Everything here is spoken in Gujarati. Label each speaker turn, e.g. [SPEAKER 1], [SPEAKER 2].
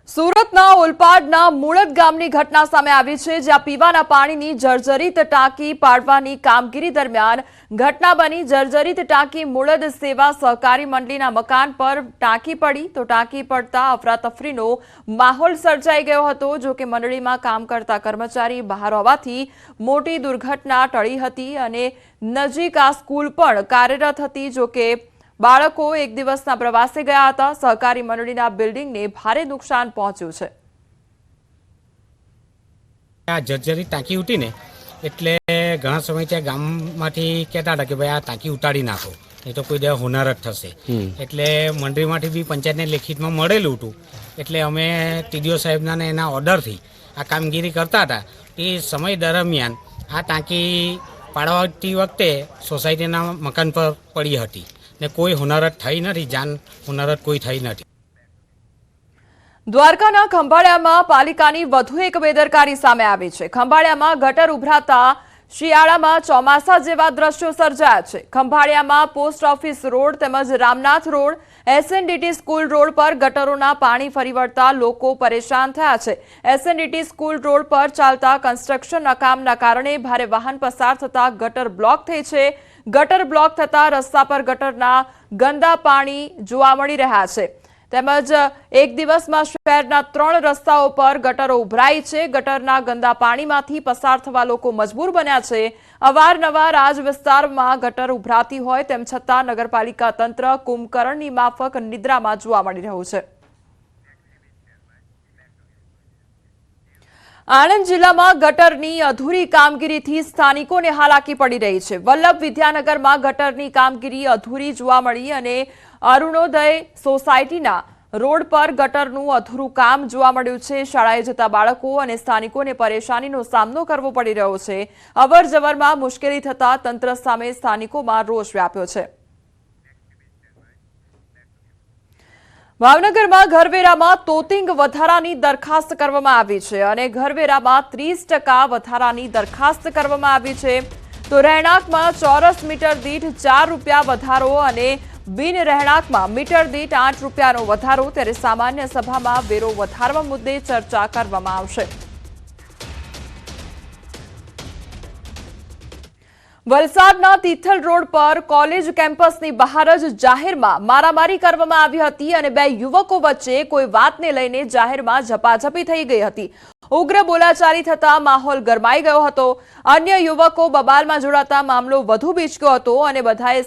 [SPEAKER 1] સુરતના ઓલપાડના મુળદ ગામની ઘટના સામે આવી છે, જ્યાં પીવાના પાણીની જર્જરિત ટાંકી પાડવાની કામગીરી દરમિયાન ઘટના બની। જર્જરિત ટાંકી મુળદ સેવા સહકારી મંડળીના મકાન પર ટાંકી પડી તો ટાંકી પડતા અફરાતફરીનો માહોલ સર્જાઈ ગયો હતો। જો કે મંડળીમાં કામ કરતા કર્મચારી બહાર હોવાથી મોટી દુર્ઘટના ટળી હતી અને નજીક આ સ્કૂલ પણ કાર્યરત હતી। જો કે બાળકો એક દિવસના પ્રવાસે ગયા હતા। સહકારી મંડળીના બિલ્ડિંગને ભારે નુકસાન પહોંચ્યું છે।
[SPEAKER 2] આ જર્જરિત ટાંકી ઉઠીને એટલે ઘણા સમયથી ગામમાંથી કહેતા હતા કે ભાઈ આ ટાંકી ઉતારી નાખો, નહીં તો કોઈ દેવા હોનાર જ થશે। એટલે મંડળીમાંથી બી પંચાયતને લેખિતમાં મળેલું હતું, એટલે અમે ટીડીઓ સાહેબના ને એના ઓર્ડરથી આ કામગીરી કરતા હતા। એ સમય દરમિયાન આ ટાંકી પાડવાતી વખતે સોસાયટીના મકાન પર પડી હતી ને કોઈ હોનારત થઈ નથી, જાન હોનારત કોઈ થઈ નથી।
[SPEAKER 1] દ્વારકાના ખંભાળિયામાં પાલિકાની વધુ એક બેદરકારી સામે આવી છે। ખંભાળિયામાં ગટર ઉભરાતા શિયાળામાં ચોમાસા જેવા દ્રશ્યો સર્જાયા છે। ખંભાળિયામાં પોસ્ટ ઓફિસ રોડ તેમજ રામનાથ રોડ, એસએનડીટી સ્કૂલ રોડ પર ગટરોના પાણી ફરી વળતા લોકો પરેશાન થયા છે। એસએનડીટી સ્કૂલ રોડ પર ચાલતા કન્સ્ટ્રક્શનના કામના કારણે ભારે વાહન પસાર થતા ગટર બ્લોક થઈ છે। ગટર બ્લોક થતા રસ્તા પર ગટરના ગંદા પાણી જોવા મળી રહ્યા છે। તેમજ એક દિવસમાં શહેરના 3 રસ્તાઓ પર ગટરો ઉભરાઈ છે। ગટરના ગંદા પાણીમાંથી પસાર થવા લોકો મજબૂર બન્યા છે। અવારનવાર આ જ વિસ્તારમાં ગટર ઉભરાતી હોય તેમ છતાં નગરપાલિકા તંત્ર કુંભકર્ણની માફક નિદ્રામાં જોવા મળી રહ્યું છે। આણંદ જિલ્લામાં ગટરની અધૂરી કામગીરીથી સ્થાનિકોને હાલાકી પડી રહી છે। વલ્લભ વિદ્યાનગરમાં ગટરની કામગીરી અધૂરી જોવા મળી અને અરુણોદય સોસાયટીના રોડ પર ગટરનું અધૂરું કામ જોવા મળ્યું છે। શાળાએ જતા બાળકો અને સ્થાનિકોને પરેશાનીનો સામનો કરવો પડી રહ્યો છે। અવરજવરમાં મુશ્કેલી થતા તંત્ર સામે સ્થાનિકોમાં રોષ વ્યાપ્યો છે। ભાવનગરમાં ઘરવેરામાં તોતિંગ વધારાની દરખાસ્ત કરવામાં આવી છે અને ઘરવેરામાં 30% વધારાની દરખાસ્ત કરવામાં આવી છે। તો રહેણાંકમાં ચોરસ મીટર દીઠ 4 રૂપિયા વધારો અને બિન રહેણાંકમાં મીટર દીઠ 8 રૂપિયાનો વધારો। ત્યારે સામાન્ય સભામાં વેરો વધારવા મુદ્દે ચર્ચા કરવામાં આવશે। વલસાડના તિથલ રોડ પર કોલેજ કેમ્પસની બહાર જ જાહેરમાં મારામારી કરવામાં આવી હતી અને 2 યુવકો વચ્ચે કોઈ વાતને લઈને જાહેરમાં ઝપાઝપી થઈ ગઈ હતી। ઉગ્ર બોલાચાલી થતા માહોલ ગરમાઈ ગયો હતો। અન્ય યુવકો બબાલમાં જોડાતા મામલો વધુ બીચક્યો હતો અને બધાએ